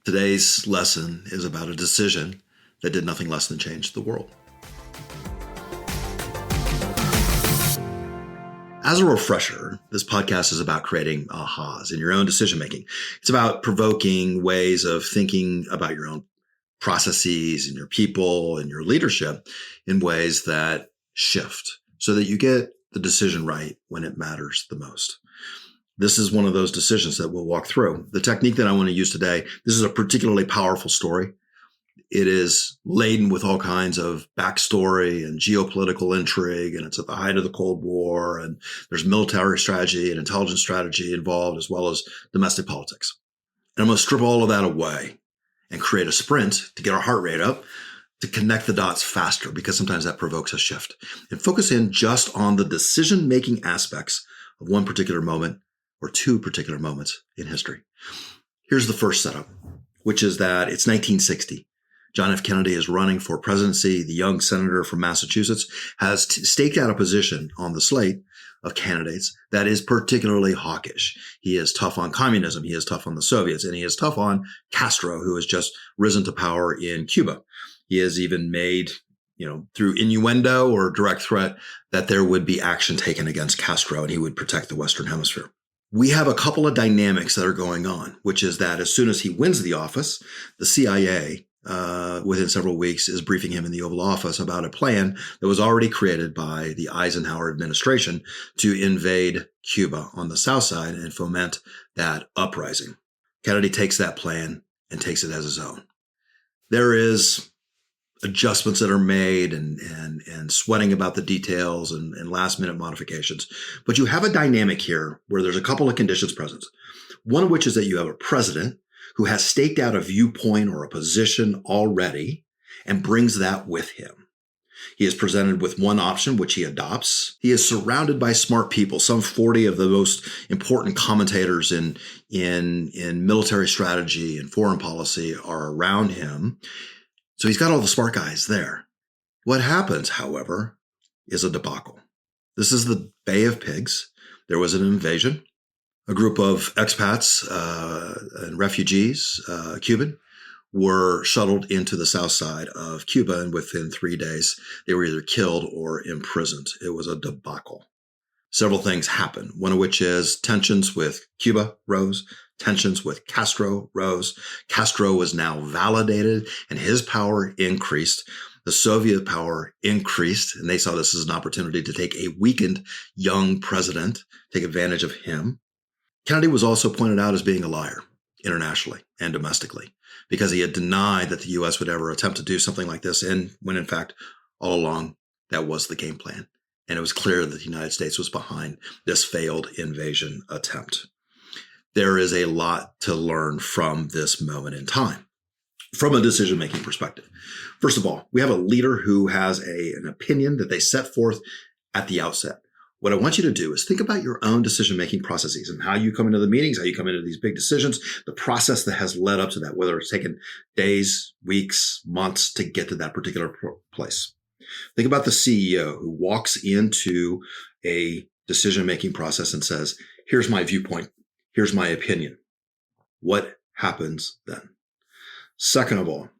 Today's lesson is about a decision that did nothing less than change the world. As a refresher, this podcast is about creating ahas in your own decision-making. It's about provoking ways of thinking about your own processes and your people and your leadership in ways that shift so that you get the decision right when it matters the most. This is one of those decisions that we'll walk through. The technique that I want to use today, this is a particularly powerful story. It is laden with all kinds of backstory and geopolitical intrigue, and it's at the height of the Cold War, and there's military strategy and intelligence strategy involved, as well as domestic politics. And I'm going to strip all of that away and create a sprint to get our heart rate up, to connect the dots faster, because sometimes that provokes a shift, and focus in just on the decision-making aspects of one particular moment or two particular moments in history. Here's the first setup, which is that it's 1960. John F. Kennedy is running for presidency. The young senator from Massachusetts has staked out a position on the slate of candidates that is particularly hawkish. He is tough on communism. He is tough on the Soviets, and he is tough on Castro, who has just risen to power in Cuba. He has even made, through innuendo or direct threat, that there would be action taken against Castro and he would protect the Western Hemisphere. We have a couple of dynamics that are going on, which is that as soon as he wins the office, the CIA within several weeks is briefing him in the Oval Office about a plan that was already created by the Eisenhower administration to invade Cuba on the south side and foment that uprising. Kennedy takes that plan and takes it as his own. There is adjustments that are made and sweating about the details and last minute modifications. But you have a dynamic here where there's a couple of conditions present. One of which is that you have a president who has staked out a viewpoint or a position already and brings that with him. He is presented with one option, which he adopts. He is surrounded by smart people. Some 40 of the most important commentators in military strategy and foreign policy are around him. So he's got all the smart guys there. What happens, however, is a debacle. This is the Bay of Pigs. There was an invasion. A group of expats and refugees, Cuban, were shuttled into the south side of Cuba, and within 3 days, they were either killed or imprisoned. It was a debacle. Several things happened, one of which is tensions with Cuba rose, tensions with Castro rose. Castro was now validated, and his power increased. The Soviet power increased, and they saw this as an opportunity to take a weakened young president, take advantage of him. Kennedy was also pointed out as being a liar internationally and domestically because he had denied that the U.S. would ever attempt to do something like this, and when in fact, all along, that was the game plan. And it was clear that the United States was behind this failed invasion attempt. There is a lot to learn from this moment in time, from a decision-making perspective. First of all, we have a leader who has an opinion that they set forth at the outset. What I want you to do is think about your own decision-making processes and how you come into the meetings, how you come into these big decisions, the process that has led up to that, whether it's taken days, weeks, months to get to that particular place. Think about the CEO who walks into a decision-making process and says, here's my viewpoint, here's my opinion. What happens then? Second of all,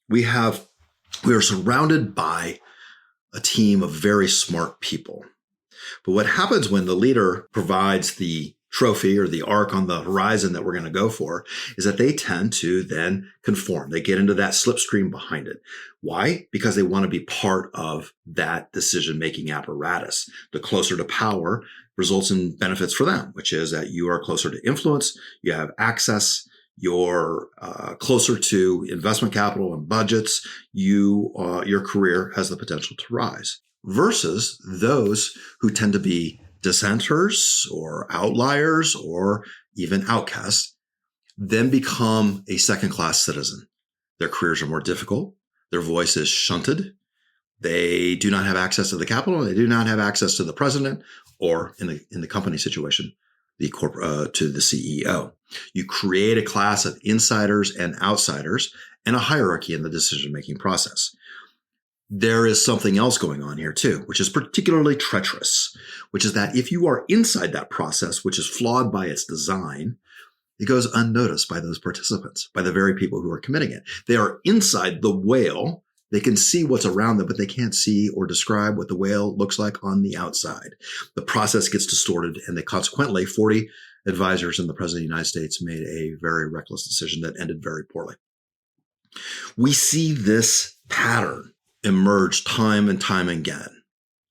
we are surrounded by a team of very smart people. But what happens when the leader provides the trophy or the arc on the horizon that we're going to go for is that they tend to then conform. They get into that slipstream behind it. Why? Because they want to be part of that decision-making apparatus. The closer to power results in benefits for them, which is that you are closer to influence, you have access, you're closer to investment capital and budgets, your career has the potential to rise. Versus those who tend to be dissenters or outliers or even outcasts, then become a second-class citizen. Their careers are more difficult. Their voice is shunted. They do not have access to the capital. They do not have access to the president, or in the company situation, to the CEO. You create a class of insiders and outsiders and a hierarchy in the decision-making process. There is something else going on here too, which is particularly treacherous, which is that if you are inside that process, which is flawed by its design, it goes unnoticed by those participants, by the very people who are committing it. They are inside the whale. They can see what's around them, but they can't see or describe what the whale looks like on the outside. The process gets distorted, and they consequently, 40 advisors and the President of the United States made a very reckless decision that ended very poorly. We see this pattern emerge time and time again.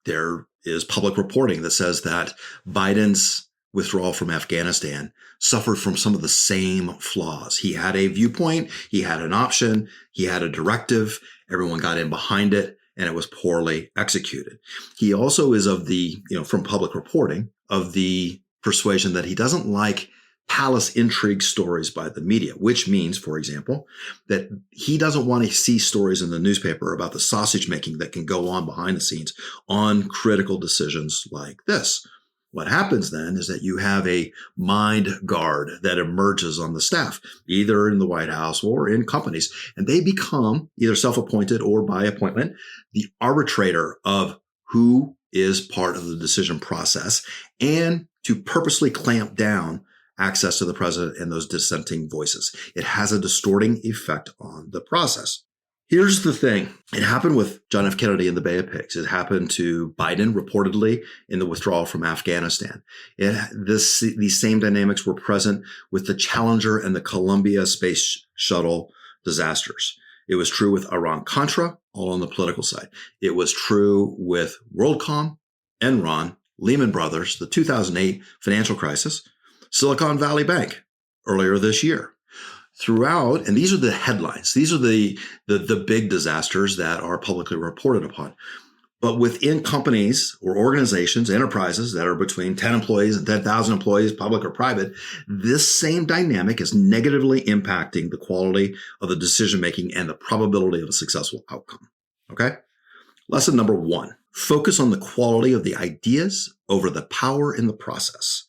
There is public reporting that says that Biden's withdrawal from Afghanistan suffered from some of the same flaws. He had a viewpoint, he had an option, he had a directive, everyone got in behind it, and it was poorly executed. He also is of the, from public reporting, of the persuasion that he doesn't like palace intrigue stories by the media, which means, for example, that he doesn't want to see stories in the newspaper about the sausage making that can go on behind the scenes on critical decisions like this. What happens then is that you have a mind guard that emerges on the staff, either in the White House or in companies, and they become either self-appointed or by appointment, the arbitrator of who is part of the decision process and to purposely clamp down access to the president and those dissenting voices. It has a distorting effect on the process. Here's the thing. It happened with John F. Kennedy in the Bay of Pigs. It happened to Biden reportedly in the withdrawal from Afghanistan. These same dynamics were present with the Challenger and the Columbia space shuttle disasters. It was true with Iran-Contra, all on the political side. It was true with WorldCom, Enron, Lehman Brothers, the 2008 financial crisis, Silicon Valley Bank earlier this year. Throughout, and these are the headlines. These are the big disasters that are publicly reported upon. But within companies or organizations, enterprises that are between 10 employees and 10,000 employees, public or private, this same dynamic is negatively impacting the quality of the decision-making and the probability of a successful outcome. Okay? Lesson number 1, focus on the quality of the ideas over the power in the process.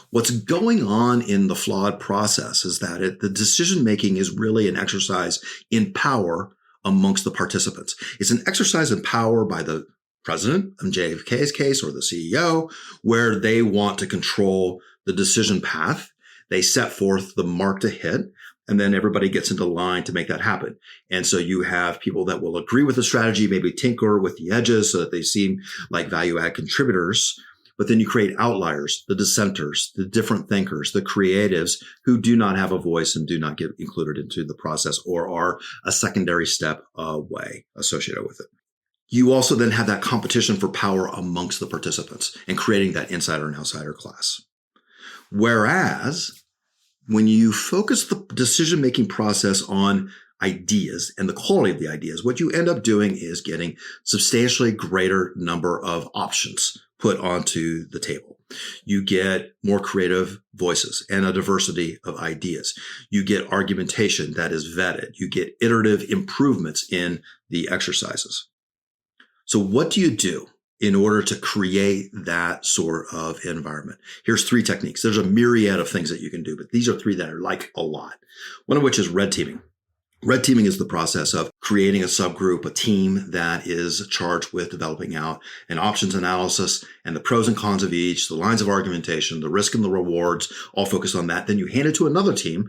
What's going on in the flawed process is that the decision-making is really an exercise in power amongst the participants. It's an exercise in power by the president, in JFK's case, or the CEO, where they want to control the decision path. They set forth the mark to hit, and then everybody gets into line to make that happen. And so you have people that will agree with the strategy, maybe tinker with the edges so that they seem like value-add contributors. But then you create outliers, the dissenters, the different thinkers, the creatives who do not have a voice and do not get included into the process or are a secondary step away associated with it. You also then have that competition for power amongst the participants and creating that insider and outsider class. Whereas when you focus the decision-making process on ideas and the quality of the ideas, what you end up doing is getting substantially greater number of options put onto the table. You get more creative voices and a diversity of ideas. You get argumentation that is vetted. You get iterative improvements in the exercises. So what do you do in order to create that sort of environment? Here's 3 techniques. There's a myriad of things that you can do, but these are 3 that I like a lot. One of which is red teaming. Red teaming is the process of creating a subgroup, a team that is charged with developing out an options analysis and the pros and cons of each, the lines of argumentation, the risk and the rewards, all focused on that. Then you hand it to another team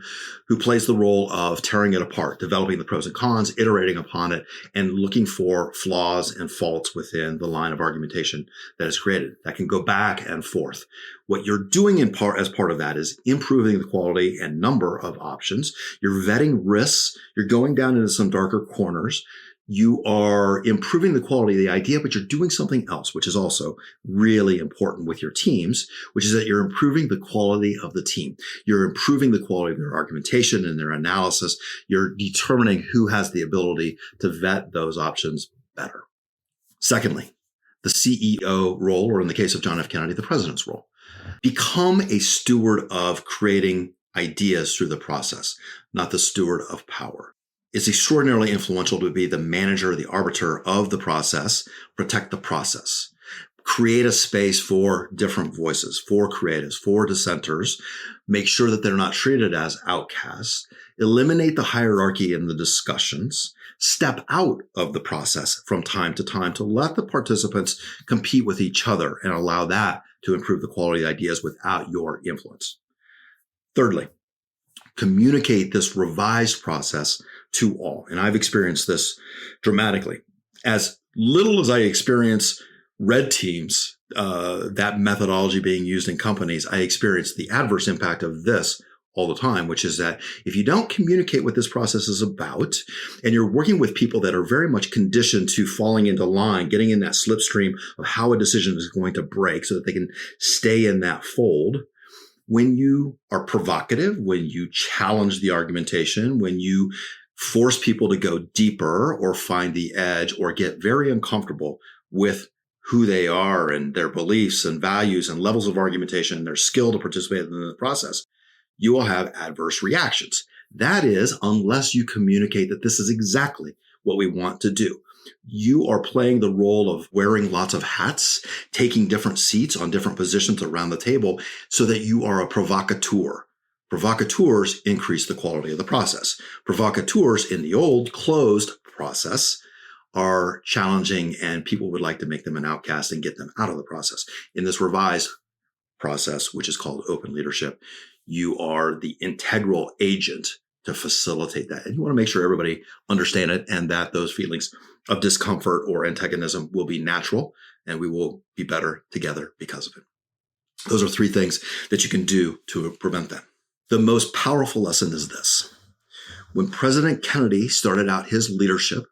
who plays the role of tearing it apart, developing the pros and cons, iterating upon it, and looking for flaws and faults within the line of argumentation that is created. That can go back and forth. What you're doing as part of that is improving the quality and number of options. You're vetting risks. You're going down into some darker corners. You are improving the quality of the idea, but you're doing something else, which is also really important with your teams, which is that you're improving the quality of the team. You're improving the quality of their argumentation and their analysis. You're determining who has the ability to vet those options better. Secondly, the CEO role, or in the case of John F. Kennedy, the president's role. Become a steward of creating ideas through the process, not the steward of power. It's extraordinarily influential to be the manager, the arbiter of the process, protect the process, create a space for different voices, for creatives, for dissenters, make sure that they're not treated as outcasts, eliminate the hierarchy in the discussions, step out of the process from time to let the participants compete with each other and allow that to improve the quality of ideas without your influence. Thirdly, communicate this revised process to all. And I've experienced this dramatically. As little as I experience red teams, that methodology being used in companies, I experience the adverse impact of this all the time, which is that if you don't communicate what this process is about, and you're working with people that are very much conditioned to falling into line, getting in that slipstream of how a decision is going to break so that they can stay in that fold, when you are provocative, when you challenge the argumentation, when you force people to go deeper or find the edge or get very uncomfortable with who they are and their beliefs and values and levels of argumentation and their skill to participate in the process, you will have adverse reactions. That is, unless you communicate that this is exactly what we want to do. You are playing the role of wearing lots of hats, taking different seats on different positions around the table so that you are a provocateur. Provocateurs increase the quality of the process. Provocateurs in the old closed process are challenging, and people would like to make them an outcast and get them out of the process. In this revised process, which is called open leadership, you are the integral agent to facilitate that. And you want to make sure everybody understand it and that those feelings of discomfort or antagonism will be natural and we will be better together because of it. Those are three things that you can do to prevent that. The most powerful lesson is this. When President Kennedy started out his leadership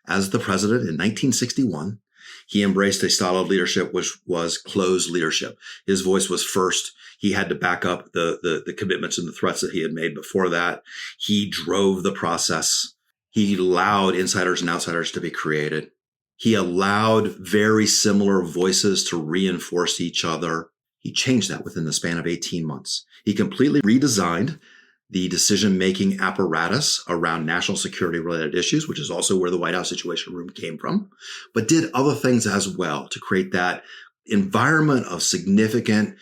as the president in 1961, he embraced a style of leadership which was closed leadership. His voice was first. He had to back up the commitments and the threats that he had made before that. He drove the process. He allowed insiders and outsiders to be created. He allowed very similar voices to reinforce each other. He changed that within the span of 18 months. He completely redesigned the decision-making apparatus around national security-related issues, which is also where the White House Situation Room came from, but did other things as well to create that environment of significant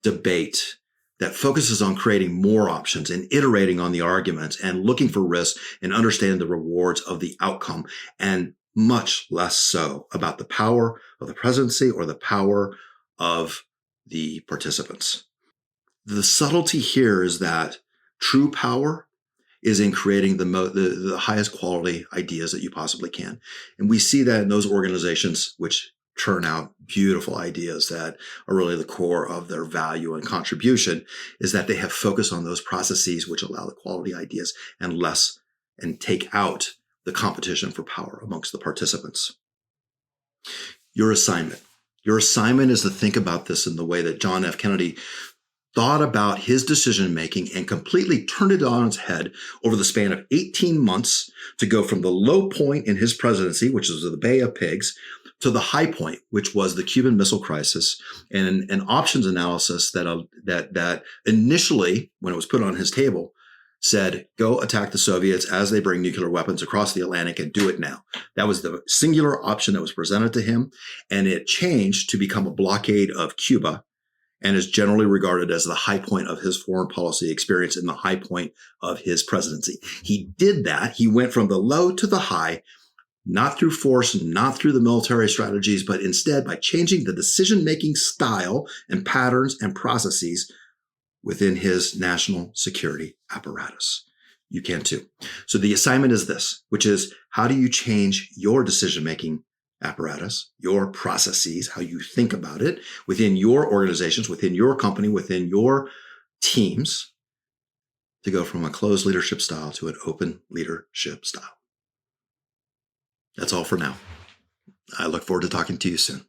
debate that focuses on creating more options and iterating on the arguments and looking for risks and understanding the rewards of the outcome, and much less so about the power of the presidency or the power of the participants. The subtlety here is that true power is in creating the highest quality ideas that you possibly can. And we see that in those organizations which churn out beautiful ideas that are really the core of their value and contribution, is that they have focused on those processes which allow the quality ideas and take out the competition for power amongst the participants. Your assignment is to think about this in the way that John F. Kennedy thought about his decision-making and completely turned it on its head over the span of 18 months to go from the low point in his presidency, which was the Bay of Pigs, to the high point, which was the Cuban Missile Crisis, and an options analysis that initially, when it was put on his table, said, go attack the Soviets as they bring nuclear weapons across the Atlantic and do it now. That was the singular option that was presented to him, and it changed to become a blockade of Cuba, and is generally regarded as the high point of his foreign policy experience and the high point of his presidency. He did that. He went from the low to the high, not through force, not through the military strategies, but instead by changing the decision-making style and patterns and processes within his national security apparatus. You can too. So the assignment is this, which is, how do you change your decision-making apparatus, your processes, how you think about it within your organizations, within your company, within your teams, to go from a closed leadership style to an open leadership style. That's all for now. I look forward to talking to you soon.